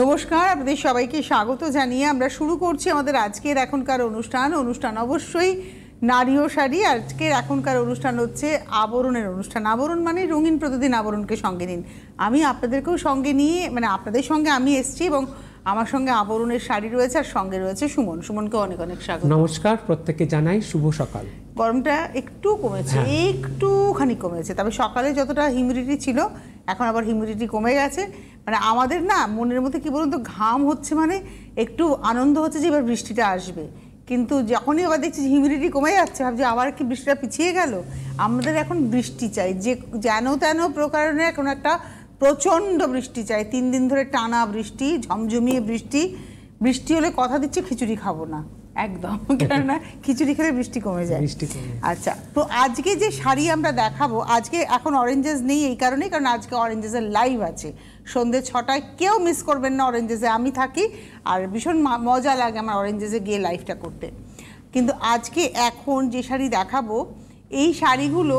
নমস্কার, আপনাদের সবাইকে স্বাগত জানিয়ে আমরা শুরু করছি আমাদের আজকের এখনকার অনুষ্ঠান অবশ্যই নারী ও শাড়ি। আজকের এখনকার অনুষ্ঠান হচ্ছে আবরণের অনুষ্ঠান। আবরণ মানে রঙিন প্রতিদিন আবরণকে সঙ্গে নিন। আমি আপনাদেরকেও সঙ্গে নিয়ে আপনাদের সঙ্গে আমি এসেছি এবং আমার সঙ্গে আবরণের শাড়ি রয়েছে আর সঙ্গে রয়েছে সুমনকে অনেক অনেক স্বাগত। নমস্কার, প্রত্যেককে জানাই শুভ সকাল। গরমটা একটু কমেছে, একটুখানি কমেছে, তবে সকালে যতটা হিউমিডিটি ছিল এখন আবার হিউমিডিটি কমে গেছে। আমাদের না মনের মধ্যে কি বলুন তো, ঘাম হচ্ছে মানে একটু আনন্দ হচ্ছে যে এবার বৃষ্টিটা আসবে, কিন্তু যখনই আবার দেখছি হিউমিডিটি কমে যাচ্ছে ভাবছি আবার কি বৃষ্টিটা পিছিয়ে গেল। আমাদের এখন বৃষ্টি চাই, যে যেন তেন প্রকারের এখন একটা প্রচণ্ড বৃষ্টি চাই। 3 দিন ধরে টানা বৃষ্টি, ঝমঝমিয়ে বৃষ্টি হলে কথা দিচ্ছি খিচুড়ি খাবো না একদম, কেননা খিচুড়ি খেলে বৃষ্টি কমে যায়। আচ্ছা, তো আজকে যে শাড়ি আমরা দেখাবো, আজকে এখন অরেঞ্জেস নেই এই কারণেই, কারণ আজকে অরেঞ্জেসের লাইভ আছে সন্ধ্যে 6টায়। কেউ মিস করবেন না, অরেঞ্জেসে আমি থাকি আর ভীষণ মজা লাগে আমার অরেঞ্জেসে গিয়ে লাইভটা করতে। কিন্তু আজকে এখন যে শাড়ি দেখাবো, এই শাড়িগুলো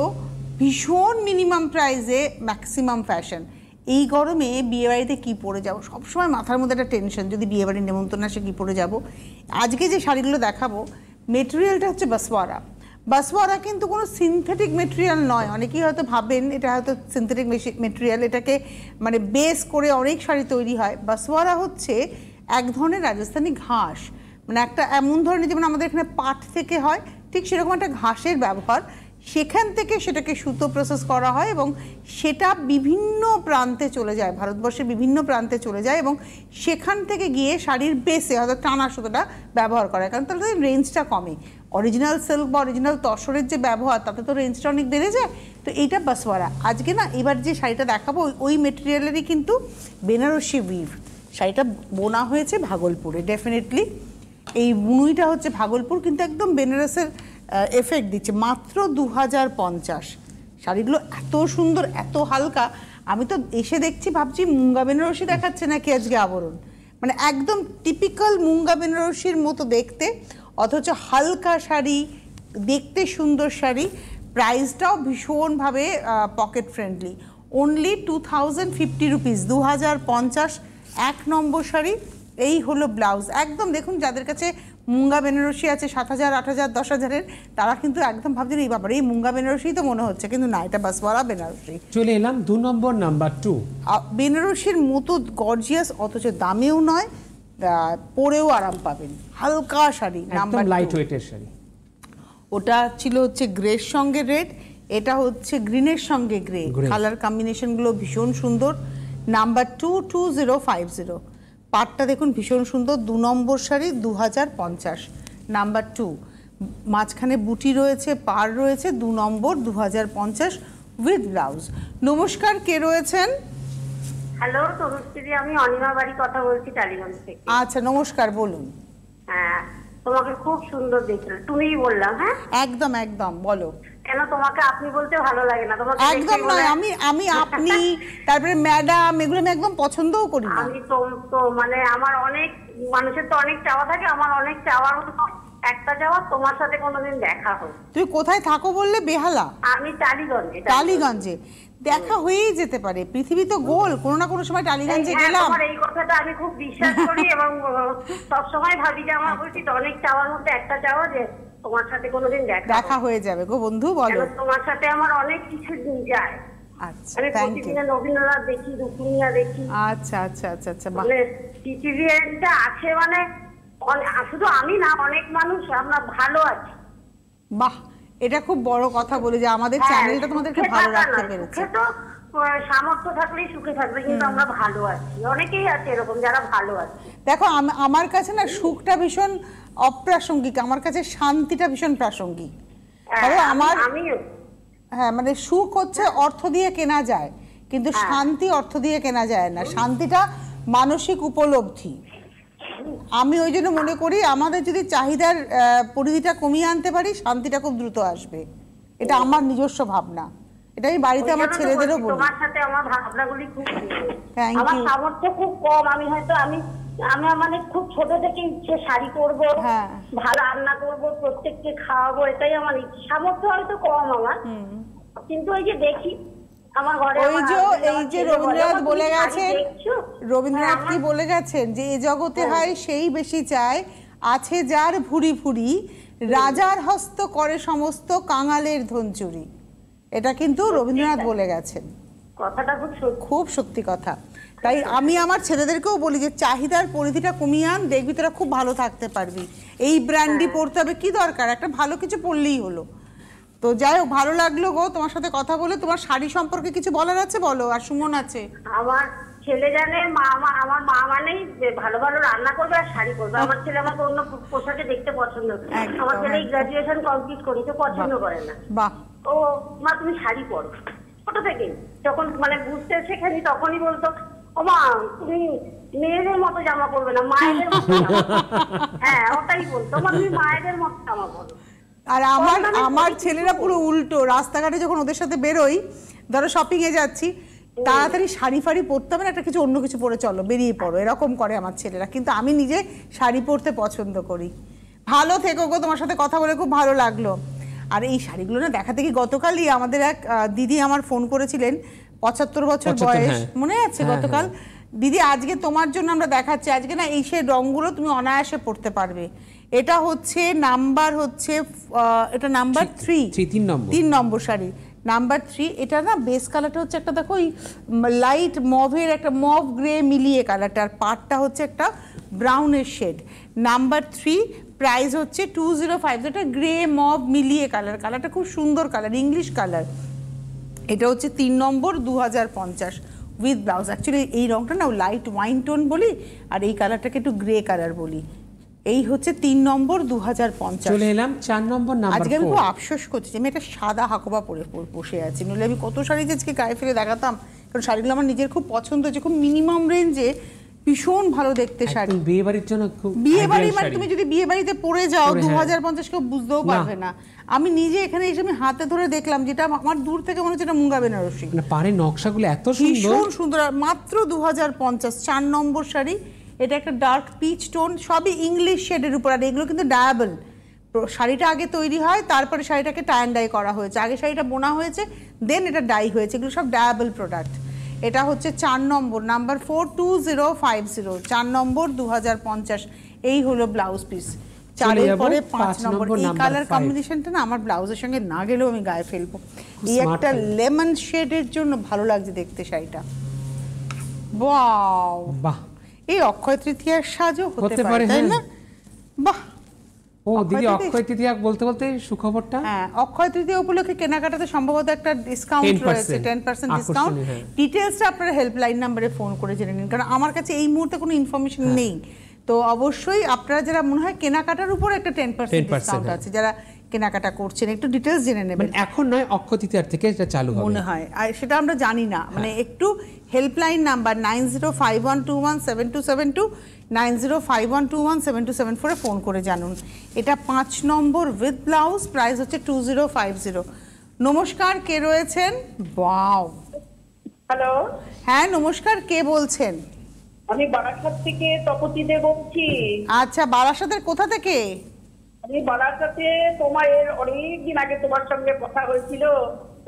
ভীষণ মিনিমাম প্রাইসে ম্যাক্সিমাম ফ্যাশন। এই গরমে বিয়েবাড়িতে কী পরে যাবো, সবসময় মাথার মধ্যে একটা টেনশন, যদি বিয়েবাড়ির নেমন্তন্ন আসে কী পরে যাব। আজকে যে শাড়িগুলো দেখাবো মেটেরিয়ালটা হচ্ছে বাসওয়ারা কিন্তু কোনো সিনথেটিক মেটেরিয়াল নয়। অনেকেই হয়তো ভাবেন এটা হয়তো সিনথেটিক মেটেরিয়াল, এটাকে বেস করে অনেক শাড়ি তৈরি হয়। বাসওয়ারা হচ্ছে এক ধরনের রাজস্থানী ঘাস, একটা এমন ধরনের যেমন আমাদের এখানে পাট থেকে হয়, ঠিক সেরকম একটা ঘাসের ব্যবহার। সেখান থেকে সেটাকে সুতো প্রসেস করা হয় এবং সেটা বিভিন্ন প্রান্তে চলে যায়, ভারতবর্ষের বিভিন্ন প্রান্তে চলে যায় এবং সেখান থেকে গিয়ে শাড়ির বেসে হয়তো টানা সুতোটা ব্যবহার করা হয়, কারণ তাহলে রেঞ্জটা কমে। অরিজিনাল সিল্ক বা অরিজিনাল তসরের যে ব্যবহার, তাতে তো রেঞ্জটা অনেক বেড়ে যায়। তো এইটা বাসওয়ারা। আজকে না এবার যে শাড়িটা দেখাবো ওই মেটেরিয়ালেরই কিন্তু বেনারসি উইভ। শাড়িটা বোনা হয়েছে ভাগলপুরে, ডেফিনেটলি এই বুনুইটা হচ্ছে ভাগলপুর, কিন্তু একদম বেনারসের এফেক্ট দিচ্ছে। মাত্র 2050। শাড়িগুলো এত সুন্দর, এত হালকা। আমি তো এসে দেখছি ভাবছি মুঙ্গা বেনারসি দেখাচ্ছে নাকি আজকে আবরণ। একদম টিপিক্যাল মুঙ্গা বেনারসির মতো দেখতে, অথচ হালকা শাড়ি, দেখতে সুন্দর শাড়ি। প্রাইসটাও ভীষণভাবে পকেট ফ্রেন্ডলি, অনলি 2050 রুপিস। 2050 1 নম্বর শাড়ি। এই হলো ব্লাউজ। একদম দেখুন, যাদের কাছে মুঙ্গা বেনারসি আছে 7000, 8000, 10,000-এর, তারা কিন্তু একদম ভাবছেন এই ব্যাপারে এই মুঙ্গা বেনারসি তো মনে হচ্ছে, কিন্তু না, এটা বাসওয়ারা বেনারসি। চলে এলাম 2 নম্বর, নাম্বার 2। বেনারসির মতো গর্জিয়াস, অথচ দামেও নয়, পরেও আরাম পাবেন। হালকা শাড়ি, নাম্বার লাইট ওয়েটের শাড়ি। ওটা ছিল হচ্ছে গ্রের সঙ্গে রেড, এটা হচ্ছে গ্রিনের সঙ্গে গ্রে। কালার কম্বিনেশনগুলো ভীষণ সুন্দর। নাম্বার 2, 2050। পাটটা দেখুন ভীষণ সুন্দর। 2 নম্বর শাড়ি, 2050। নাম্বার 2, মাঝখানে বুটি রয়েছে, পাড় রয়েছে। 2 নম্বর, 2050 উইথ ব্লাউজ। নমস্কার, কে রয়েছেন? হ্যালো তনুশ্রী, আমি অনিমা বাড়ি কথা বলছি টালিগঞ্জ থেকে। আচ্ছা, নমস্কার, বলুন। হ্যাঁ, তোমাকে খুব সুন্দর দেখতে। তুমিই বললাম? হ্যাঁ, একদম একদম, বলো। কেন তোমাকে আপনি বলতে ভালো লাগে না? তোমাকে একদম নয়, আমি আপনি, তারপরে ম্যাডাম, এগুলো আমি একদম পছন্দও করি না। আমি তো আমার অনেক মানুষের তো অনেক চাওয়া থাকে, আমার অনেক চাওয়ার একটা চাওয়া তোমার সাথে কোনোদিন দেখা হোক। তুমি কোথায় থাকো বললে? বেহালা? আমি টালিগঞ্জে। টালিগঞ্জে দেখা হয়েই যেতে পারে, পৃথিবী তো গোল, কোনো না কোনো সময় টালিগঞ্জে গেলাম। এই কথাটা আমি খুব বিশ্বাস করি এবং সবসময় ভাবি যে আমার বলছি অনেক চাওয়ার মধ্যে একটা চাওয়া যে তোমার সাথে কোনোদিন দেখা হয়ে যাবে গো বন্ধু। বলো, তোমার সাথে আমার অনেক কিছু যায়। আচ্ছা, আমি প্রতিদিন রবীন্দ্রনাথ দেখি, রুকুনিয়া দেখি। আচ্ছা আচ্ছা আচ্ছা আচ্ছা, পৃথিবীটা আছে শুধু আমি না, অনেক মানুষ আমরা ভালো আছি। বাহ, এটা খুব বড় কথা বলে যে আমাদের চ্যানেলটা তোমাদেরকে ভালো রাখতে পেরেছে। তো সামর্থ্য থাকলেই সুখে থাকবে, কিন্তু আমরা ভালো আছি। অনেকেই আছে এরকম যারা ভালো আছে। দেখো, আমার কাছে না সুখটা ভীষণ অপ্রাসঙ্গিক, আমার কাছে শান্তিটা ভীষণ প্রাসঙ্গিক। হ্যাঁ, সুখ হচ্ছে অর্থ দিয়ে কেনা যায়, কিন্তু শান্তি অর্থ দিয়ে কেনা যায় না। শান্তিটা মানসিক উপলব্ধি। আমি ওই জন্য মনে করি আমাদের যদি চাহিদার পরিধিটা কমিয়ে আনতে পারি, শান্তিটা খুব দ্রুত আসবে। এটা আমার নিজস্ব ভাবনা, এটা আমি বাড়িতে আমার ছেলেদেরও বলি। তোমার সাথে আমার ভাবনাগুলি খুব, আমার সামর্থ্য খুব কম। আমি খুব ছোট থেকে ইচ্ছে শাড়ি করবো, ভালো রান্না করবো, প্রত্যেককে খাওয়াবো, এটাই আমার ইচ্ছে। সামর্থ্য হয়তো কম আমার, কিন্তু ওই যে দেখি আমার ঘরে ওই যে এই যে রবীন্দ্রনাথ বলে গেছেন, রবীন্দ্রনাথ কি বলে গেছেন যে এ জগতে হয় সেই বেশি চায়, আছে যার ভুরি ভুরি, রাজার হস্ত করে সমস্ত কাঙালের ধন চুরি। এটা কিন্তু রবীন্দ্রনাথ বলে গেছেন। কথাটা খুব সত্যি কথা। তাই আমি আমার ছেলেদেরকেও বলি যে চাহিদার পরিধিটা কমিয়ে আন, দেখবি তোরা খুব ভালো থাকতে পারবি। এই ব্র্যান্ডই পড়তে হবে, কি দরকার, একটা ভালো কিছু পড়লেই হলো। তো যাই হোক, ভালো লাগলো গো তোমার সাথে কথা বলে। তোমার শাড়ি সম্পর্কে কিছু বলার আছে বলো, আর সুমন আছে। আমার ছেলে জানে আমার মা মানেই ভালো ভালো রান্না করবে আর শাড়ি পরবে। আমার ছেলে আমাকে অন্য পোশাকে দেখতে পছন্দ করে। আমার ছেলে গ্রাজুয়েশন কমপ্লিট করেছে, পছন্দ করে না। বাহ। ও মা তুমি শাড়ি পরো, ছোট থেকে যখন মানে বুঝতে শেখেনি তখনই বলতো, ও মা তুমি মেয়েদের মতো জামা পরবে না, মায়েদের মতো জামা পরো। হ্যাঁ ওটাই বলতো, মা তুমি মায়েদের মতো জামা পরো। আর আমার ছেলেরা পুরো উল্টো, রাস্তাঘাটে যখন ওদের সাথে বেরোই, ধরো শপিং এ যাচ্ছি, তাড়াতাড়ি শাড়ি ফাড়ি পরতে হবে না, একটা কিছু অন্য কিছু পরে চলো, বেরিয়ে পড়ো, এরকম করে আমার ছেলেরা। কিন্তু আমি নিজে শাড়ি পরতে পছন্দ করি। ভালো থেকো গো, তোমার সাথে কথা বলে খুব ভালো লাগলো। আর এই শাড়িগুলো না দেখাতে কি, গতকালই আমাদের এক দিদি আমার ফোন করেছিলেন, 75 বছর বয়স, মনে আছে গতকাল। দিদি আজকে তোমার জন্য আমরা দেখাচ্ছি, আজকে না এই সেই রঙগুলো তুমি অনায়াসে পরতে পারবে। এটা হচ্ছে নাম্বার হচ্ছে এটা নাম্বার 3 নম্বর শাড়ি, নাম্বার 3। এটা না বেস কালারটা হচ্ছে একটা, দেখো ওই লাইট মভের একটা মভ গ্রে মিলিয়ে কালারটা, আর পাড়টা হচ্ছে একটা ব্রাউনের শেড। নাম্বার 3, প্রাইস হচ্ছে 2005। এটা গ্রে মভ মিলিয়ে কালার, কালারটা খুব সুন্দর কালার, ইংলিশ কালার। এটা হচ্ছে 3 নম্বর 2050 উইথ ব্লাউজ। অ্যাকচুয়ালি এই রঙটা না লাইট ওয়াইন টোন বলি, আর এই কালারটাকে একটু গ্রে কালার বলি। এই হচ্ছে 3 নম্বর 2050। চলে এলাম 4 নম্বর নাম্বার 4। আজকে আমি খুব আফসোস করছি, আমি একটা সাদা হাকোবা পরে বসে আছি, নইলে আমি কত শাড়ি আজকে গায়ে ফেলে দেখাতাম, কারণ শাড়িগুলো আমার নিজের খুব পছন্দ হচ্ছে, খুব মিনিমাম রেঞ্জে, ভীষণ ভালো দেখতে শাড়ি। বিয়ে বাড়ির জন্য খুব, বিয়ে বাড়ি মানে তুমি যদি বিয়ে বাড়িতে পরে যাও 2050 কেউ বুঝতেও পারবে না। আমি নিজে এখানে এসে আমি হাতে ধরে দেখলাম, যেটা আমার দূর থেকে মনে হচ্ছে এটা মুঙ্গা বেনারসি। মানে পাড়ের নকশাগুলো এত সুন্দর, ভীষণ সুন্দর। মাত্র 2050, 4 নম্বর শাড়ি। এটা একটা ডার্ক পিচ টোন, সবই ইংলিশ শেডের উপর। আর এগুলো কিন্তু ডায়াবল, শাড়িটা আগে তৈরি হয়, তারপরে শাড়িটাকে টাই অ্যান্ড ডাই করা হয়েছে। আগে শাড়িটা বোনা হয়েছে, দেন এটা ডাই হয়েছে। এগুলো সব ডায়াবল প্রোডাক্ট। এটা হচ্ছে 4 নম্বর, নাম্বার 4, 2050, 4 নম্বর 2050। এই হলো ব্লাউজ পিস। 4-এর পরে 5 নম্বর। এই কালার কম্বিনেশনটা না আমার ব্লাউজের সঙ্গে না গেলেও আমি গায়ে ফেলবো। এই একটা লেমন শেডের জন্য ভালো লাগছে দেখতে শাড়িটা। ওয়াও, বাহ। এই অক্ষয় তৃতীয়ার সাজও হতে পারে, তাই না? বাহ। ও দিদি, অক্ষয় তৃতীয়া বলতে বলতে সুখবরটা, হ্যাঁ, অক্ষয় তৃতীয়া উপলক্ষে কেনাকাটাতে সম্ভবত একটা ডিসকাউন্ট রয়েছে, 10% ডিসকাউন্ট। ডিটেইলসটা আপনারা হেল্পলাইন নম্বরে ফোন করে জেনে নিন, কারণ আমার কাছে এই মুহূর্তে কোনো ইনফরমেশন নেই। তো অবশ্যই আপনারা যারা মনে হয় কেনাকাটার উপর একটা 10% ডিসকাউন্ট আছে, যারা কেনাকাটা করছেন একটু ডিটেইলস জেনে নেবেন। এখন নয়, অক্ষয় তৃতীয়ার থেকে এটা চালু হবে মনে হয়, আর সেটা আমরা জানি না। মানে একটু হেল্পলাইন নাম্বার 9051217272, 9051217274 ফোন করে জানুন। এটা 5 নম্বর উইথ ব্লাউজ, প্রাইস হচ্ছে 2050। নমস্কার, কে রয়েছেন? Wow, hello. হ্যাঁ নমস্কার, কে বলছেন? আমি বারাসাত থেকে তপতি দে বলছি। আচ্ছা, বারাসাতের কোথা থেকে? আমি বারাসাতে, তোমার এর অনেকদিন আগে তোমার সঙ্গে কথা হয়েছিল,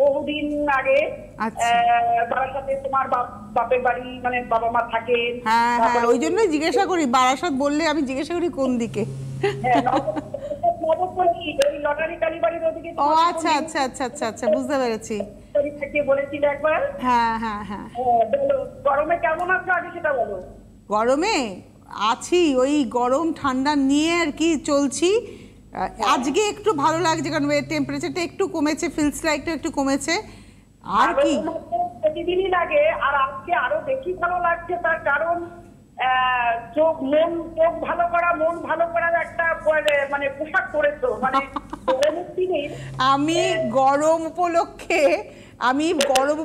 বহুদিন আগে। বারাসাতে তোমার বাপের বাড়ি, মানে বাবা মা থাকেন। হ্যাঁ হ্যাঁ, ওই জন্যই জিজ্ঞাসা করি, বারাসাত বললে আমি জিজ্ঞাসা করি কোন দিকে। লটারি কালীবাড়ির ওদিকে। ও আচ্ছা আচ্ছা আচ্ছা আচ্ছা আচ্ছা, বুঝতে পেরেছি। বলেছিল একবার। হ্যাঁ হ্যাঁ হ্যাঁ। গরমে কেমন আছো আগে সেটা বলো। গরমে আছি, ওই গরম ঠান্ডা নিয়ে আর কি চলছি। আজকে একটু ভালো লাগছে, কারণ টেম্পারেচারটা একটু কমেছে, ফিলস লাইকটা একটু কমেছে। আর কি প্রতিদিনই লাগে, আর আজকে আরো বেশি ভালো লাগছে। তার কারণ চোখ ভালো করা, মন ভালো করার একটা মানে পোশাক পরেছো। মানে আমি গরম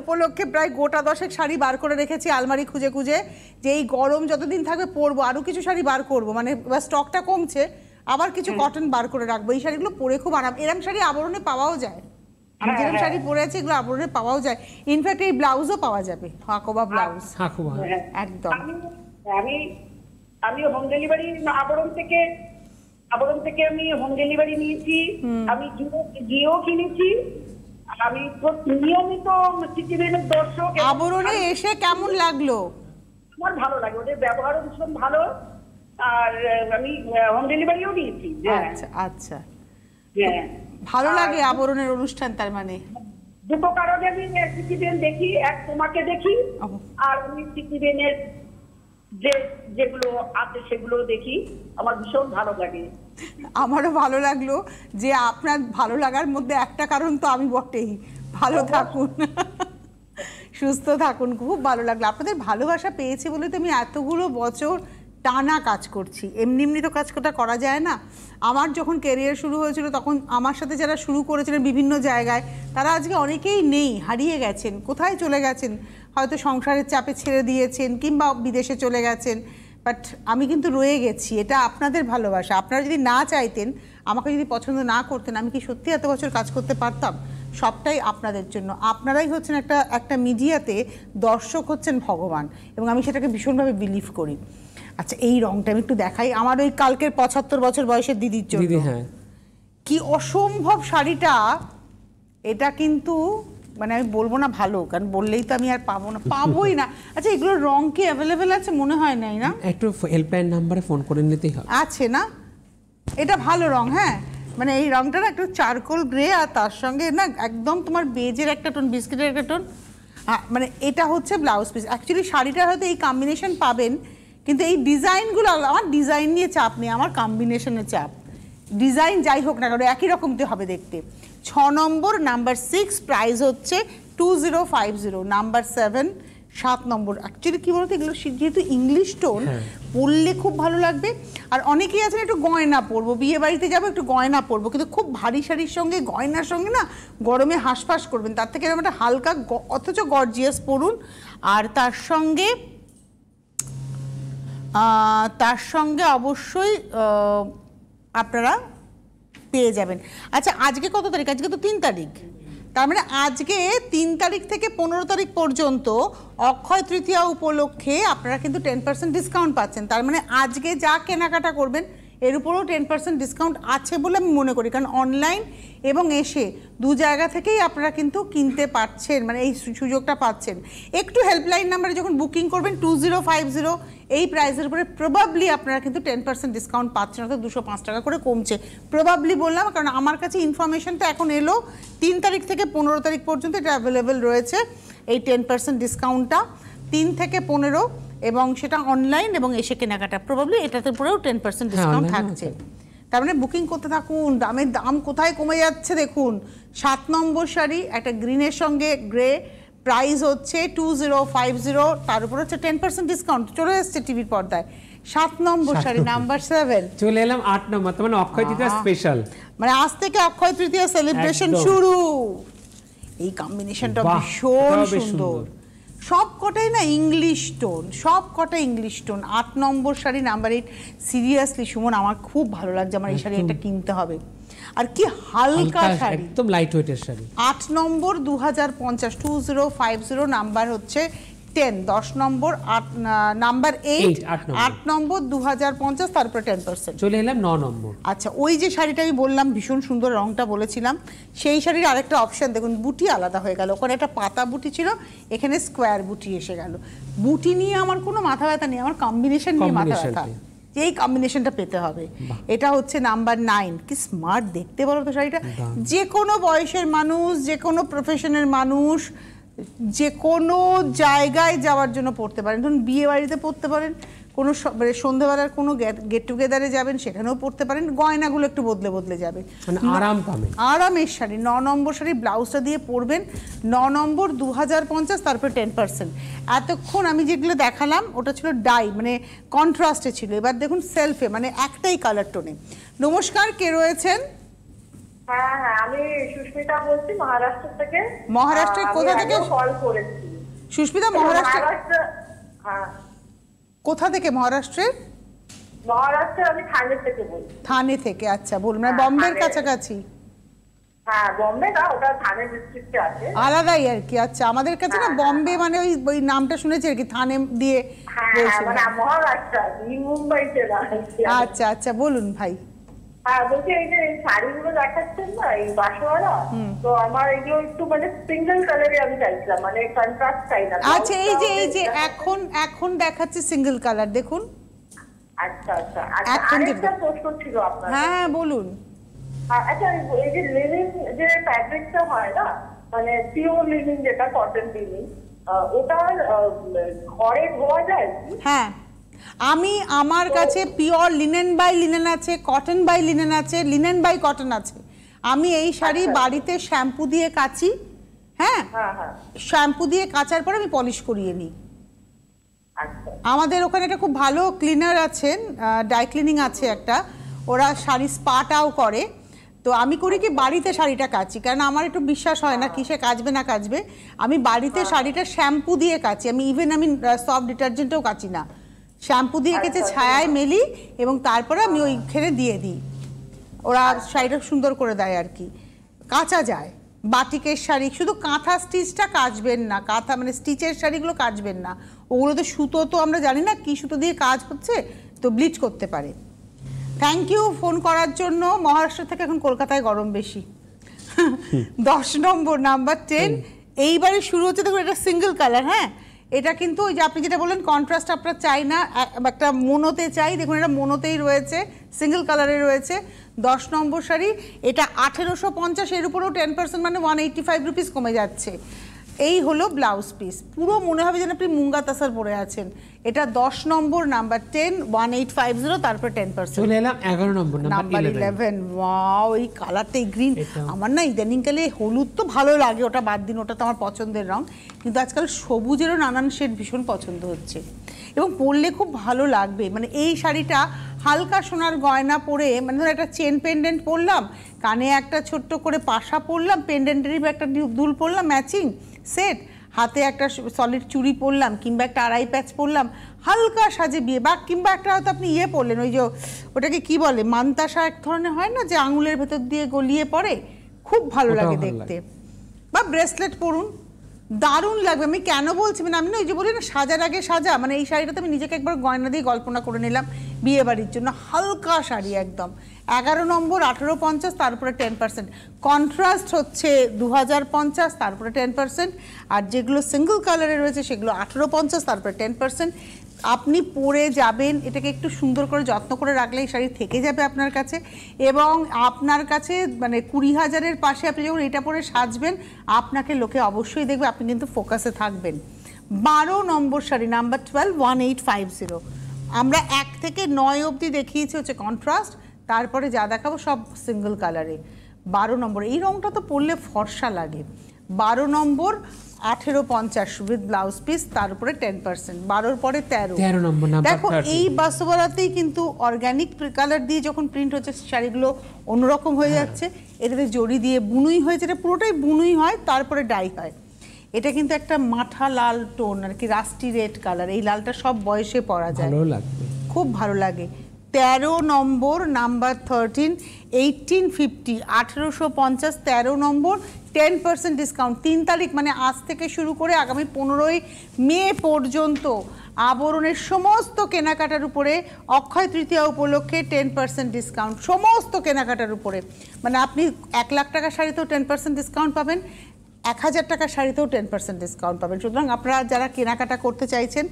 উপলক্ষে প্রায় গোটা 10 শাড়ি বার করে রেখেছি আলমারি খুঁজে খুঁজে, যে এই গরম যতদিন থাকবে পরবো। আরো কিছু শাড়ি বার করবো, মানে স্টকটা কমছে, আবার কিছু কটন বার করে রাখবো। এই শাড়িগুলো পরে খুব আরাম। এরম শাড়ি আবরণে পাওয়াও যায়, আমি যেরকম শাড়ি পরে আছি এগুলো আবরণে পাওয়াও যায়। ইনফ্যাক্ট এই ব্লাউজও পাওয়া যাবে, হাকোবা ব্লাউজ একদম। আমি হোম ডেলিভারি আবরণ থেকে আমি হোম ডেলিভারি নিয়েছি। আমি জিও কিনেছি, আমি তো নিয়মিত সিটিভিএনের দর্শক। আবরণে এসে কেমন লাগলো? আমার ভালো লাগে, ওদের ব্যবহারও ভীষণ ভালো। আর আমি হোম ডেলিভারিও দিয়েছি। আচ্ছা আচ্ছা, হ্যাঁ ভালো লাগে আবরণের অনুষ্ঠান। তার মানে দুটো কারণে আমি সিটিভিএন দেখি, এক তোমাকে দেখি, আর আমি সিটিভিএনের যেগুলো আছে সেগুলো দেখি, আমার ভীষণ ভালো লাগে। আমারও ভালো লাগলো যে আপনার ভালো লাগার মধ্যে একটা কারণ তো আমি বটেই। ভালো থাকুন, সুস্থ থাকুন, খুব ভালো লাগলো। আপনাদের ভালোবাসা পেয়েছি বলে তো আমি এতগুলো বছর টানা কাজ করছি। এমনি এমনি তো কাজটা করা যায় না। আমার যখন ক্যারিয়ার শুরু হয়েছিল তখন আমার সাথে যারা শুরু করেছিলেন বিভিন্ন জায়গায়, তারা আজকে অনেকেই নেই, হারিয়ে গেছেন, কোথায় চলে গেছেন, হয়তো সংসারের চাপে ছেড়ে দিয়েছেন কিংবা বিদেশে চলে গেছেন। বাট আমি কিন্তু রয়ে গেছি, এটা আপনাদের ভালোবাসা। আপনারা যদি না চাইতেন, আমাকে যদি পছন্দ না করতেন, আমি কি সত্যি এত বছর কাজ করতে পারতাম? সবটাই আপনাদের জন্য। আপনারাই হচ্ছেন একটা মিডিয়াতে দর্শক হচ্ছেন ভগবান, এবং আমি সেটাকে ভীষণভাবে বিলিভ করি। আচ্ছা, এই রংটা আমি একটু দেখাই আমার ওই কালকের 75 বছর বয়সের দিদির জন্য। হ্যাঁ, কি অসম্ভব শাড়িটা! এটা কিন্তু মানে আমি বলবো না ভালো, কারণ বললেই তো আমি আর পাবোই না। আচ্ছা, এগুলোর রং কি অ্যাভেলেবেল আছে? মনে হয় নাই না? একটু হেল্পলাইন নাম্বারে ফোন করে নিতেই হবে। আছে না? এটা ভালো রং। হ্যাঁ, মানে এই রংটা না একটু চারকোল গ্রে, আর তার সঙ্গে না একদম তোমার বেজের একটা টোন, বিস্কিটের একটা টোন। মানে এটা হচ্ছে ব্লাউজ পিস। অ্যাকচুয়ালি শাড়িটা হয়তো এই কম্বিনেশন পাবেন, কিন্তু এই ডিজাইনগুলো, আমার ডিজাইন নিয়ে চাপ নেই, আমার কম্বিনেশনের চাপ। ডিজাইন যাই হোক না কেন একই রকম তো হবে দেখতে। 6 নম্বর, নাম্বার 6, প্রাইস হচ্ছে 2050, নাম্বার 7, 7 নম্বর। অ্যাকচুয়ালি কী বলতো, এগুলো যেহেতু ইংলিশ টোন, পরলে খুব ভালো লাগবে। আর অনেকেই আছেন একটু গয়না পরবো, বিয়ে বাড়িতে যাবো একটু গয়না পরবো, কিন্তু খুব ভারী শাড়ির সঙ্গে গয়নার সঙ্গে না গরমে হাঁসফাঁস করবেন, তার থেকে এরকম একটা হালকা অথচ গর্জিয়াস পরুন। আর তার সঙ্গে অবশ্যই আপনারা পেয়ে যাবেন। আচ্ছা, আজকে কত তারিখ? আজকে তো 3 তারিখ। তার মানে আজকে 3 তারিখ থেকে 15 তারিখ পর্যন্ত অক্ষয় তৃতীয়া উপলক্ষে আপনারা কিন্তু 10% ডিসকাউন্ট পাচ্ছেন। তার মানে আজকে যা কেনাকাটা করবেন এর উপরেও 10% ডিসকাউন্ট আছে বলে আমি মনে করি, কারণ অনলাইন এবং এসে দু জায়গা থেকেই আপনারা কিন্তু কিনতে পারছেন, মানে এই সুযোগটা পাচ্ছেন। একটু হেল্পলাইন নাম্বারে যখন বুকিং করবেন 2050 এই প্রাইসের উপরে প্রবাবলি আপনারা কিন্তু 10% ডিসকাউন্ট পাচ্ছেন, অর্থাৎ 205 টাকা করে কমছে। প্রবাবলি বললাম কারণ আমার কাছে ইনফরমেশনটা এখন এলো। 3 তারিখ থেকে 15 তারিখ পর্যন্ত এটা অ্যাভেলেবেল রয়েছে এই 10% ডিসকাউন্টটা, 3 থেকে 15, এবং সেটা অনলাইন এবং এসে কেনাকাটা প্রবাবলি এটাতে উপরেও 10% ডিসকাউন্ট থাকছে। তার মানে বুকিং করতে থাকুন। দাম কোথায় কমে যাচ্ছে দেখুন। 7 নম্বর শাড়ি, একটা গ্রিনের সঙ্গে গ্রে, প্রাইস হচ্ছে 2050, তার উপর হচ্ছে 10% ডিসকাউন্ট চলে এসছে টিভির পর্দায়। 7 নম্বর শাড়ি, নাম্বার 7। চলে এলাম 8 নম্বর, মানে অক্ষয় তৃতীয়া স্পেশাল, মানে আজ থেকে অক্ষয় তৃতীয়া সেলিব্রেশন শুরু। এই কম্বিনেশনটা ভীষণ সুন্দর। সব কটাই না ইংলিশ টোন, সব কটা ইংলিশ টোন। 8 নম্বর শাড়ি, নাম্বার 8। সিরিয়াসলি সুমন, আমার খুব ভালো লাগছে, আমার এই শাড়ি একটা কিনতে হবে। আর কি হালকা শাড়ি, একদম লাইট ওয়েটের শাড়ি। 8 নম্বর 2050, 2050, নাম্বার হচ্ছে 10, 10 নম্বর, নাম্বার 8, 8 নম্বর 2050, তারপরে 10%। চলে এলাম 9 নম্বর। আচ্ছা, ওই যে শাড়িটা আমি বললাম ভীষণ সুন্দর, রংটা বলেছিলাম, সেই শাড়ির আরেকটা অপশন দেখুন, বুটি আলাদা হয়ে গেল। ওখানে একটা পাতা বুটি ছিল, এখানে স্কোয়ার বুটি এসে গেল। বুটি নিয়ে আমার কোনো মাথা ব্যথা নেই, আমার কম্বিনেশন নিয়ে মাথা ব্যথা, যে এই কম্বিনেশনটা পেতে হবে। এটা হচ্ছে নাম্বার 9। কি স্মার্ট দেখতে বলো তো শাড়িটা। যে কোনো বয়সের মানুষ, যে কোনো প্রফেশনের মানুষ, যে কোনো জায়গায় যাওয়ার জন্য পড়তে পারেন। ধরুন বিয়ে বাড়িতে পড়তে পারেন, কোনো সন্ধ্যাবেলার কোনো গেট টুগেদারে যাবেন, সেখানেও পড়তে পারেন। গয়নাগুলো একটু বদলে বদলে যাবে, আরাম পাবেন। আরামের শাড়ি। 9 নম্বর শাড়ি, ব্লাউজটা দিয়ে পরবেন। 9 নম্বর 2050, তারপরে 10%। এতক্ষণ আমি যেগুলো দেখালাম ওটা ছিল ডাই, মানে কন্ট্রাস্টে ছিল। এবার দেখুন সেলফে, মানে একটাই কালার টোনে। নমস্কার, কে রয়েছেন? হ্যাঁ, আমি সুস্মিতা বলছি মহারাষ্ট্র থেকে। মহারাষ্ট্রের কোথা থেকে কল করেছি? সুস্মিতা, মহারাষ্ট্র। হ্যাঁ, কোথা থেকে? মহারাষ্ট্রের আমি থানে থেকে বলছি। থানে থেকে, আচ্ছা বলুন। মানে বম্বের কাছাকাছি? হ্যাঁ, বম্বে না, ওটা থানে ডিস্ট্রিক্টে আছে। আলাদাই আর কি। আচ্ছা, আমাদের কাছে না বম্বে মানে ওই নামটা শুনেছি আর কি, থানে দিয়ে বলছি। মানে মহারাষ্ট্র, মুম্বাইতে না। আচ্ছা আচ্ছা, বলুন ভাই। হ্যাঁ বলছি এই যে শাড়িগুলো দেখাচ্ছেন না এই বাসওয়ালা, তো আমার এগুলো একটু মানে সিঙ্গেল কালারে আমি চাইছিলাম, মানে কন্ট্রাস্ট চাই না। আচ্ছা এই যে এখন দেখাচ্ছে সিঙ্গেল কালার, দেখুন। আচ্ছা আচ্ছা আচ্ছা, আরেকটা প্রশ্ন ছিল আপনার। হ্যাঁ বলুন। আচ্ছা এই যে লিনিন যে ফ্যাব্রিকটা হয় না, মানে পিওর লিনিন যেটা কটন লিনিন, ওটার ঘরে ধোয়া যায়? হ্যাঁ, আমার কাছে পিওর লিনেন বাই লিনেন আছে, কটন বাই লিনেন আছে, লিনেন বাই কটন আছে। আমি এই শাড়ি বাড়িতে শ্যাম্পু দিয়ে কাচি। হ্যাঁ, শ্যাম্পু দিয়ে কাচার পর আমি পলিশ করিয়ে নিই। আমাদের ওখানে একটা খুব ভালো ক্লিনার আছেন, ডাই ক্লিনিং আছে একটা, ওরা শাড়ি স্পাটাও করে। তো আমি করি কি বাড়িতে শাড়িটা কাচি, কারণ আমার একটু বিশ্বাস হয় না কিসে কাচবে না কাচবে। আমি বাড়িতে শাড়িটা শ্যাম্পু দিয়ে কাচি। আমি সফট ডিটারজেন্টও কাচি না, শ্যাম্পু দিয়ে কেচে ছায়ায় মেলি এবং তারপরে আমি ওইখানে দিয়ে দিই। ওরা শাড়িটা সুন্দর করে দেয় আর কি, কাচা যায়। বাটিকের শাড়ি শুধু কাঁথা স্টিচটা কাচবেন না, কাঁথা মানে স্টিচের শাড়িগুলো কাচবেন না, ওগুলো তো সুতো, তো আমরা জানি না কি সুতো দিয়ে কাজ হচ্ছে, তো ব্লিচ করতে পারে। থ্যাংক ইউ ফোন করার জন্য। মহারাষ্ট্র থেকে এখন কলকাতায় গরম বেশি। 10 নম্বর নাম্বার 10 এইবারে শুরু হচ্ছে। দেখুন এটা সিঙ্গেল কালার। হ্যাঁ, এটা কিন্তু ওই যে আপনি যেটা বললেন কন্ট্রাস্ট আপনার চাই না, একটা মোনোতে চাই। দেখুন এটা মোনোতেই রয়েছে, সিঙ্গেল কালারে রয়েছে। 10 নম্বর শাড়ি, এটা 1850, এর উপরেও 10% মানে 185 রুপিস কমে যাচ্ছে। এই হলো ব্লাউজ পিস, পুরো মনে হবে যেন আপনি মুঙ্গা তাসার পরে আছেন। এটা 10 নম্বর নাম্বার 10, 1850, তারপর 10%। চলে এলাম 11 নম্বর নাম্বার 11। ওয়াও, এই কালারটা, এই গ্রিন, আমার না ইদানিংকালে হলুদ তো ভালো লাগে, ওটা বাদ দিন, ওটা তো আমার পছন্দের রং, কিন্তু আজকাল সবুজেরও নানান শেড ভীষণ পছন্দ হচ্ছে এবং পরলে খুব ভালো লাগবে। মানে এই শাড়িটা হালকা সোনার গয়না পরে, মানে ধরো একটা চেন পেন্ডেন্ট পরলাম, কানে একটা ছোট্ট করে পাশা পরলাম, পেন্ডেন্টেরই একটা দুল পরলাম ম্যাচিং সেট, হাতে একটা সলিড চুড়ি পরলাম কিংবা একটা আড়াই প্যাচ পরলাম, হালকা সাজে বিয়ে, বা কিংবা একটা হয়তো আপনি ইয়ে পরলেন, ওই যে ওটাকে কি বলে মান্তাসা এক ধরনের হয় না, যে আঙুলের ভেতর দিয়ে গলিয়ে পড়ে, খুব ভালো লাগে দেখতে। বা ব্রেসলেট পরুন, দারুণ লাগবে। আমি কেন বলছি, মানে আমি না ওই যে বলি না সাজার আগে সাজা, মানে এই শাড়িটাতে আমি নিজেকে একবার গয়না দিয়ে কল্পনা করে নিলাম বিয়ে বাড়ির জন্য। হালকা শাড়ি একদম। 11 নম্বর 1850, তারপরে 10%। কন্ট্রাস্ট হচ্ছে 2050, তারপরে 10%। আর যেগুলো সিঙ্গেল কালারে রয়েছে সেগুলো 1850, তারপরে 10%। আপনি পরে যাবেন, এটাকে একটু সুন্দর করে যত্ন করে রাখলে এই শাড়ি থেকে যাবে আপনার কাছে, এবং আপনার কাছে মানে 20,000-এর পাশে আপনি যখন এটা পরে সাজবেন, আপনাকে লোকে অবশ্যই দেখবে, আপনি কিন্তু ফোকাসে থাকবেন। 12 নম্বর শাড়ি নাম্বার 12, 1850। আমরা 1 থেকে 9 অবধি দেখিয়েছি হচ্ছে কন্ট্রাস্ট, তারপরে যা দেখাবো সব সিঙ্গেল কালারে। 12 নম্বর, এই রঙটা তো পরলে ফর্সা লাগে। 12 নম্বর 1850 উইথ ব্লাউজ পিস, তার উপরে 10%। 12-র পরে 13 নম্বর। দেখো এই বাস্তবতাতেই কিন্তু অর্গানিক কালার দিয়ে যখন প্রিন্ট হচ্ছে শাড়িগুলো অন্যরকম হয়ে যাচ্ছে। এটাতে জড়ি দিয়ে বুনুই হয়েছে, এটা পুরোটাই বুনুই হয়, তারপরে ডাই হয়। এটা কিন্তু একটা মাঠা লাল টোন আর কি, রাস্টি রেড কালার। এই লালটা সব বয়সে পরা যায়, ভালো লাগবে, খুব ভালো লাগে। 13 নম্বর নাম্বার 13, 1850, 1850, 13 নম্বর, 10% ডিসকাউন্ট। 3 তারিখ মানে আজ থেকে শুরু করে আগামী 15ই মে পর্যন্ত আবরণের সমস্ত কেনাকাটার উপরে অক্ষয় তৃতীয়া উপলক্ষে 10% ডিসকাউন্ট, সমস্ত কেনাকাটার উপরে। মানে আপনি 1 লাখ টাকার শাড়িতেও 10% ডিসকাউন্ট পাবেন, 1000 টাকার শাড়িতেও 10% ডিসকাউন্ট পাবেন। সুতরাং আপনারা যারা কেনাকাটা করতে চাইছেন,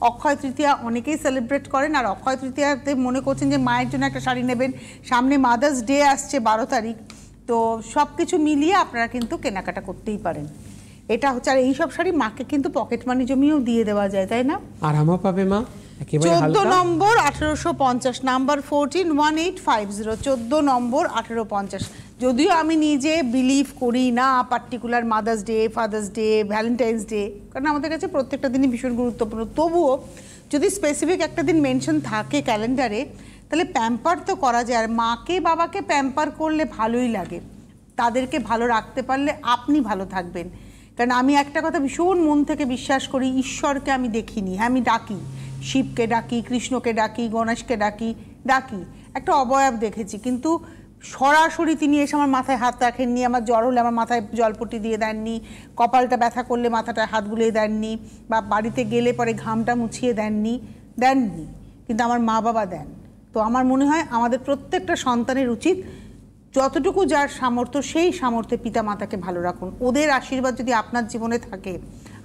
অক্ষয় তৃতীয়া অনেকেই সেলিব্রেট করেন, আর অক্ষয় তৃতীয়াতে মনে করছেন যে মায়ের জন্য একটা শাড়ি নেবেন, সামনে মাদার্স ডে আসছে 12 তারিখ, তো সব কিছু মিলিয়ে আপনারা কিন্তু কেনাকাটা করতেই পারেন। এটা হচ্ছে, আর এইসব শাড়ি মাকে কিন্তু পকেট মানি জমিয়েও দিয়ে দেওয়া যায়, তাই না? আরামও পাবে মা। 14 নম্বর 1850, নাম্বার 14, 1850, 14 নম্বর 1850। যদিও আমি নিজে বিলিভ করি না particular mother's day, father's day, Valentine's day, কারণ আমাদের কাছে প্রত্যেকটা দিনই ভীষণ গুরুত্বপূর্ণ, তবুও যদি স্পেসিফিক একটা দিন মেনশন থাকে ক্যালেন্ডারে, তাহলে প্যাম্পার তো করা যায়। আর মাকে বাবাকে প্যাম্পার করলে ভালোই লাগে, তাদেরকে ভালো রাখতে পারলে আপনি ভালো থাকবেন। কারণ আমি একটা কথা ভীষণ মন থেকে বিশ্বাস করি, ঈশ্বরকে আমি দেখিনি, হ্যাঁ আমি ডাকি, শিবকে ডাকি, কৃষ্ণকে ডাকি, গণেশকে ডাকি, একটা অবয়ব দেখেছি, কিন্তু সরাসরি তিনি এসে আমার মাথায় হাত রাখেননি, আমার জ্বর হলে আমার মাথায় জলপট্টি দিয়ে দেননি, কপালটা ব্যথা করলে মাথাটায় হাত বুলিয়ে দেননি, বা বাড়িতে গেলে পরে ঘামটা মুছিয়ে দেননি, কিন্তু আমার মা বাবা দেন। তো আমার মনে হয় আমাদের প্রত্যেকটা সন্তানের উচিত যতটুকু যার সামর্থ্য সেই সামর্থ্যে পিতা মাতাকে ভালো রাখুন। ওদের আশীর্বাদ যদি আপনার জীবনে থাকে,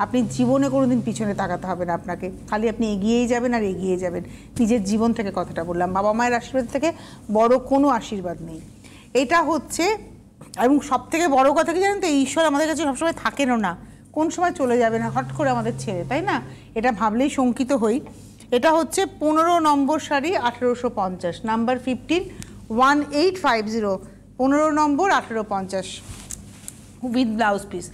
আপনি জীবনে কোনোদিন পিছনে তাকাতে হবে না আপনাকে, খালি আপনি এগিয়েই যাবেন আর এগিয়ে যাবেন। নিজের জীবন থেকে কথাটা বললাম, বাবা মায়ের আশীর্বাদ থেকে বড় কোনো আশীর্বাদ নেই। এটা হচ্ছে, এবং সব থেকে বড় কথা কি জানেন তো, ঈশ্বর আমাদের কাছে সবসময় থাকেনও না, কোন সময় চলে যাবে না হট করে আমাদের ছেড়ে, তাই না? এটা ভাবলেই শঙ্কিত হই। এটা হচ্ছে 15 number sari, 1850, number 15, 1850, 15 number, 1850, with blouse piece.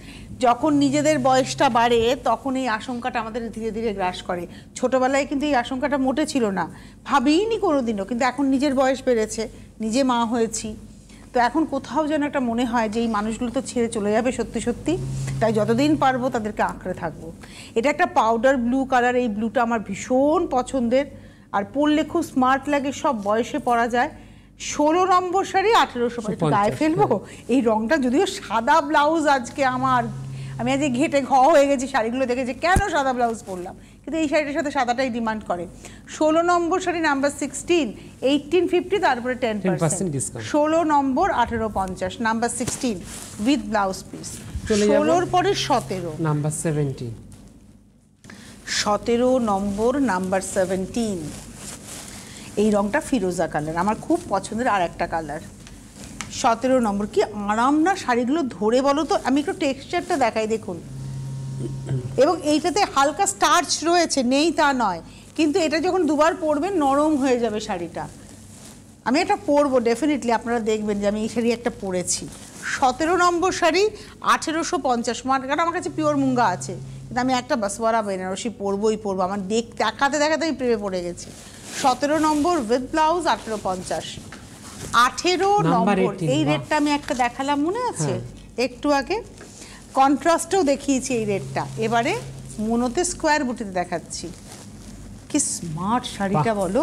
যখন নিজেদের বয়সটা বাড়ে তখন এই আশঙ্কাটা আমাদের ধীরে ধীরে গ্রাস করে। ছোটোবেলায় কিন্তু এই আশঙ্কাটা মোটে ছিল না, ভাবিনি কোনোদিনও, কিন্তু এখন নিজের বয়স বেড়েছে, নিজে মা হয়েছি, তো এখন কোথাও যেন একটা মনে হয় যে এই মানুষগুলো তো ছেড়ে চলে যাবে সত্যি সত্যি, তাই যতদিন পারবো তাদেরকে আঁকড়ে থাকবো। এটা একটা পাউডার ব্লু কালার, এই ব্লুটা আমার ভীষণ পছন্দের, আর পরলে খুব স্মার্ট লাগে, সব বয়সে পরা যায়। 16 নম্বর শাড়ি, 1850, গায়ে ফেলবো। এই রংটা যদিও সাদা ব্লাউজ, আজকে আমি আজকে ঘেটে হয়ে গেছি শাড়িগুলো দেখে যে কেন সাদা ব্লাউজ পরলাম, কিন্তু এই শাড়িটার সাথে সাদাটাই ডিমান্ড করে। 16 নম্বর শাড়ি, নাম্বার 16, 1850, তারপরে 10% discount. 16 number, 1850, number 16, with blouse piece. 16 পরে 17, নাম্বার 17, 17 নম্বর, নাম্বার 17। এই রংটা ফিরোজা কালার, আমার খুব পছন্দের আর একটা কালার। 17 নম্বর, কি আরাম না শাড়িগুলো ধরে বলো তো। আমি একটু টেক্সচারটা দেখাই, দেখুন, এবং এইটাতে হালকা স্টার্চ রয়েছে, নেই তা নয়, কিন্তু এটা যখন দুবার পরবেন নরম হয়ে যাবে শাড়িটা। আমি এটা পরবো ডেফিনেটলি, আপনারা দেখবেন যে আমি এই শাড়ি একটা পরেছি। 17 নম্বর শাড়ি, 1850, কারণ আমার কাছে পিওর মুঙ্গা আছে, কিন্তু আমি একটা বাসওয়ারা বেনারসি পরবোই পরবো, আমার দেখাতে দেখাতে আমি প্রেমে পড়ে গেছি। 17 নম্বর, উইথ ব্লাউজ, 1850। 18 নম্বর, এই রেডটা আমি একটা দেখালাম, মনে আছে একটু আগে, কন্ট্রাস্টেও দেখিয়েছি এই রেডটা, এবারে মনোতে স্কোয়ার বুটিতে দেখাচ্ছি। কি স্মার্ট শাড়িটা বলো।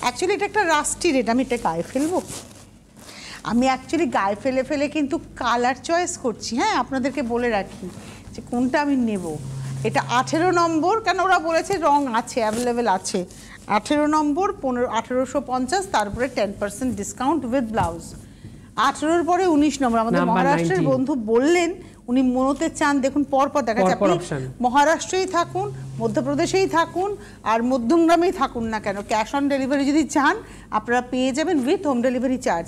অ্যাকচুয়ালি এটা একটা রাস্টি রেড, আমি এটা গায়ে ফেলবো, আমি অ্যাকচুয়ালি গায়ে ফেলে ফেলে কিন্তু কালার চয়েস করছি। হ্যাঁ, আপনাদেরকে বলে রাখি যে কোনটা আমি নেব। এটা 18 নম্বর, কেন ওরা বলেছে রং আছে, অ্যাভেলেবেল আছে। 18 নম্বর, 1850, তারপরে 10% ডিসকাউন্ট উইথ ব্লাউজ। 18-র পরে 19 নম্বর, আমাদের মহারাষ্ট্রের বন্ধু বললেন উনি মনোতে চান, দেখুন পরপর দেখা যাচ্ছে, আপনি মহারাষ্ট্রেই থাকুন, মধ্যপ্রদেশেই থাকুন, আর মধ্যমগ্রামেই থাকুন না কেন, ক্যাশ অন ডেলিভারি যদি চান আপনারা পেয়ে যাবেন উইথ হোম ডেলিভারি চার্জ।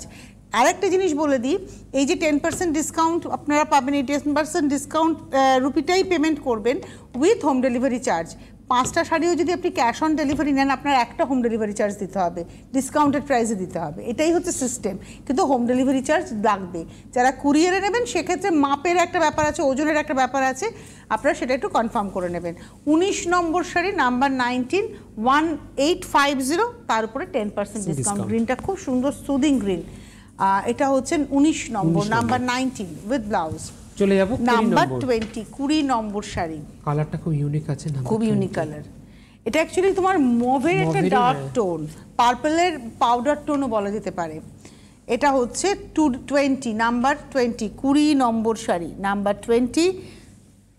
আরেকটা জিনিস বলে দিই, এই যে 10% ডিসকাউন্ট আপনারা পাবেন, এই 10% ডিসকাউন্ট রুপিটাই পেমেন্ট করবেন উইথ হোম ডেলিভারি চার্জ। 5টা শাড়িও যদি আপনি ক্যাশ অন ডেলিভারি নেন, আপনার একটা হোম ডেলিভারি চার্জ দিতে হবে, ডিসকাউন্টেড প্রাইসে দিতে হবে, এটাই হচ্ছে সিস্টেম, কিন্তু হোম ডেলিভারি চার্জ লাগবে। যারা কুরিয়ারে নেবেন সেক্ষেত্রে মাপের একটা ব্যাপার আছে, ওজনের একটা ব্যাপার আছে, আপনারা সেটা একটু কনফার্ম করে নেবেন। 19 নম্বর শাড়ি, নাম্বার 19, 1850, তার উপরে 10% ডিসকাউন্ট। গ্রিনটা খুব সুন্দর, সুদিং গ্রিন। এটা হচ্ছে 19 নম্বর, নাম্বার 19, উইথ ব্লাউজ। চলে যাব নাম্বার 20, 20 নম্বর শাড়ি। কালারটা খুব ইউনিক আছে, খুব ইউনিক কালার। এটা অ্যাকচুয়ালি তোমার মভের একটা ডার্ক টোন, পার্পলের পাউডার টোনও বলা যেতে পারে। এটা হচ্ছে 20, নাম্বার 20, 20 নম্বর শাড়ি, নাম্বার 20,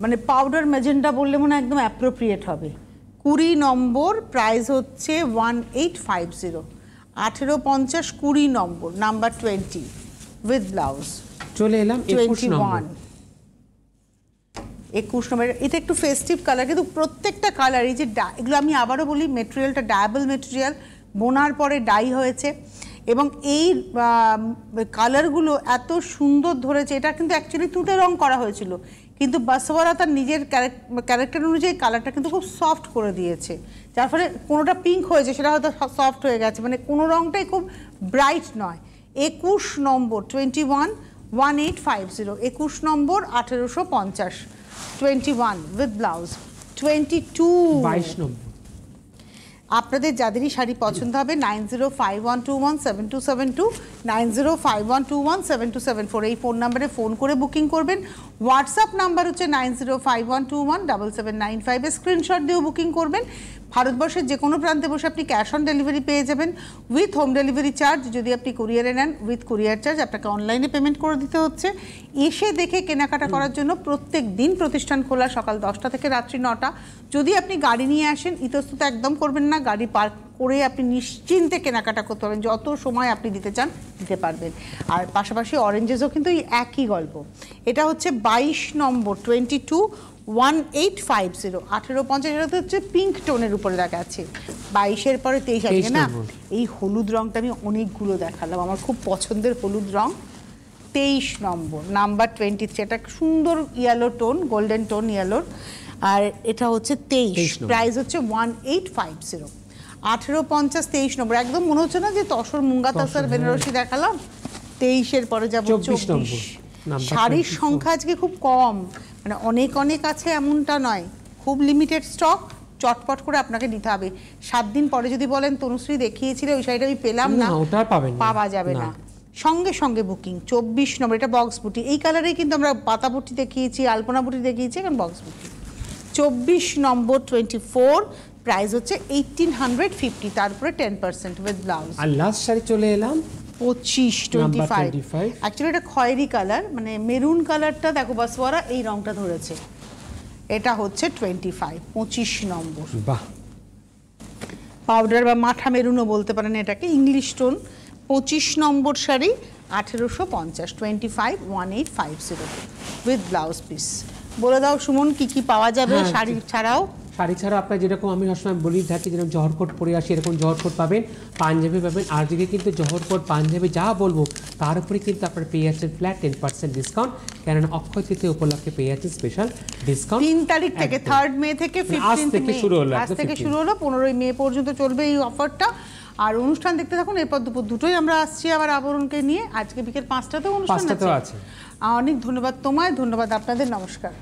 মানে পাউডার ম্যাজেন্ডা বললে মনে একদম অ্যাপ্রোপ্রিয়েট হবে। 20 নম্বর, প্রাইস হচ্ছে 1850, 1850, 20 নম্বর, নাম্বার 20, উইথ ব্লাউজ। চলে এলাম 21 নম্বর। 21 নম্বর, এটা একটু ফেস্টিভ কালার, কিন্তু প্রত্যেকটা কালার, এই যে এগুলো আমি আবারও বলি, মেটেরিয়ালটা ডায়াবল মেটেরিয়াল, বোনার পরে ডাই হয়েছে, এবং এই কালারগুলো এত সুন্দর ধরেছে। এটা কিন্তু অ্যাকচুয়ালি তুতে রং করা হয়েছিল, কিন্তু বাসওয়ারা তার নিজের ক্যারেক্টার অনুযায়ী কালারটা কিন্তু খুব সফট করে দিয়েছে, যার ফলে কোনোটা পিঙ্ক হয়েছে সেটা হয়তো সফট হয়ে গেছে, মানে কোনো রংটাই খুব ব্রাইট নয়। 21 নম্বর, 21, 1850, 21 নম্বর, 1850, 21 উইথ ব্লাউজ। 22 নম্বর, আপনাদের যাদেরই শাড়ি পছন্দ হবে 9051217272, 9051217274, এই ফোন নাম্বারে ফোন করে বুকিং করবেন। হোয়াটসঅ্যাপ নাম্বার হচ্ছে 9051217795, স্ক্রিনশট দিয়েও বুকিং করবেন। ভারতবর্ষের যে কোনো প্রান্তে বসে আপনি ক্যাশ অন ডেলিভারি পেয়ে যাবেন উইথ হোম ডেলিভারি চার্জ। যদি আপনি কুরিয়ারে নেন উইথ কুরিয়ার চার্জ আপনাকে অনলাইনে পেমেন্ট করে দিতে হচ্ছে। এসে দেখে কেনাকাটা করার জন্য প্রত্যেক দিন প্রতিষ্ঠান খোলা সকাল 10টা থেকে রাত্রি 9টা। যদি আপনি গাড়ি নিয়ে আসেন ইতস্তত একদম করবেন না, গাড়ি পার্ক করে আপনি নিশ্চিন্তে কেনাকাটা করতে পারবেন, যত সময় আপনি দিতে চান দিতে পারবেন। আর পাশাপাশি অরেঞ্জেসও কিন্তু এই একই গল্প। এটা হচ্ছে 22 নম্বর 221850 1850, এটা হচ্ছে পিঙ্ক টোনের উপরে দেখা আছে। 22-এর পরে 23 আছে না, এই হলুদ রংটা আমি অনেকগুলো দেখালাম, আমার খুব পছন্দের হলুদ রং। 23 নম্বর নাম্বার 23, এটা সুন্দর ইয়েলো টোন, গোল্ডেন টোন ইয়েলোর। আর এটা হচ্ছে 23, প্রাইস হচ্ছে 1850। 1850 23 নম্বর, একদম মনে হচ্ছে না যে তসর মুঙ্গা তসর বেনারসি দেখালাম। 23-এর পরে যাব 24। শাড়ির সংখ্যা আজকে খুব কম, মানে অনেক অনেক আছে এমনটা নয়, খুব লিমিটেড স্টক, চটপট করে আপনাকে নিতে হবে। 7 দিন পরে যদি বলেন তনুশ্রী দেখিয়েছিলে ওই শাড়িটা আমি পেলাম না, ওটা পাবেন না, পাওয়া যাবে না, সঙ্গে সঙ্গে বুকিং। 24 নম্বর, এটা বক্স বুটি, এই কালারেই কিন্তু আমরা পাতা বুটি দেখিয়েছি, আলপনা বুটি দেখিয়েছি, এখন বক্স বুটি। 24 নম্বর 24, প্রাইস হচ্ছে 1850, তারপরে 10% উইথ ব্লাউজ। আর লাস্ট শাড়ি চলে এলাম 25 অ্যাকচুয়ালি এটা খয়েরি কালার, মানে মেরুন কালারটা দেখো বাসওয়ারা এই রংটা ধরেছে। এটা হচ্ছে 25 নম্বর, বাহ, পাউডার বা মাঠা মেরুনও বলতে পারেন এটাকে, English tone. 25 number sari 1850, 1850 with blouse piece. বলে দাও সুমন কি কি পাওয়া যাবে শাড়ি ছাড়াও? শাড়ি ছাড়া আপনার যেরকম আমি সবসময় বলি থাকি, যেরকম জহর কোট পরে আসি এরকম জহর কোট পাবেন, পাঞ্জাবি পাবেন। আর দিকে কিন্তু জহর কোট পাঞ্জাবি যা বলবো তার উপরে কিন্তু আপনার পেয়ে যাচ্ছেন ফ্ল্যাট 10% ডিসকাউন্ট, কেননা অক্ষয় তৃতীয়া উপলক্ষে পেয়ে যাচ্ছেন স্পেশাল ডিসকাউন্ট। 3 তারিখ থেকে, 3 মে থেকে 15 থেকে শুরু হলো, আজ থেকে শুরু হলো, 15 মে পর্যন্ত চলবে এই অফারটা। আর অনুষ্ঠান দেখতে থাকুন, এরপর দুপুর দুটোই আমরা আসছি আবার আবরণকে নিয়ে। আজকে বিকেল 5টাতেও অনুষ্ঠান আছে। অনেক ধন্যবাদ তোমায়, ধন্যবাদ আপনাদের, নমস্কার।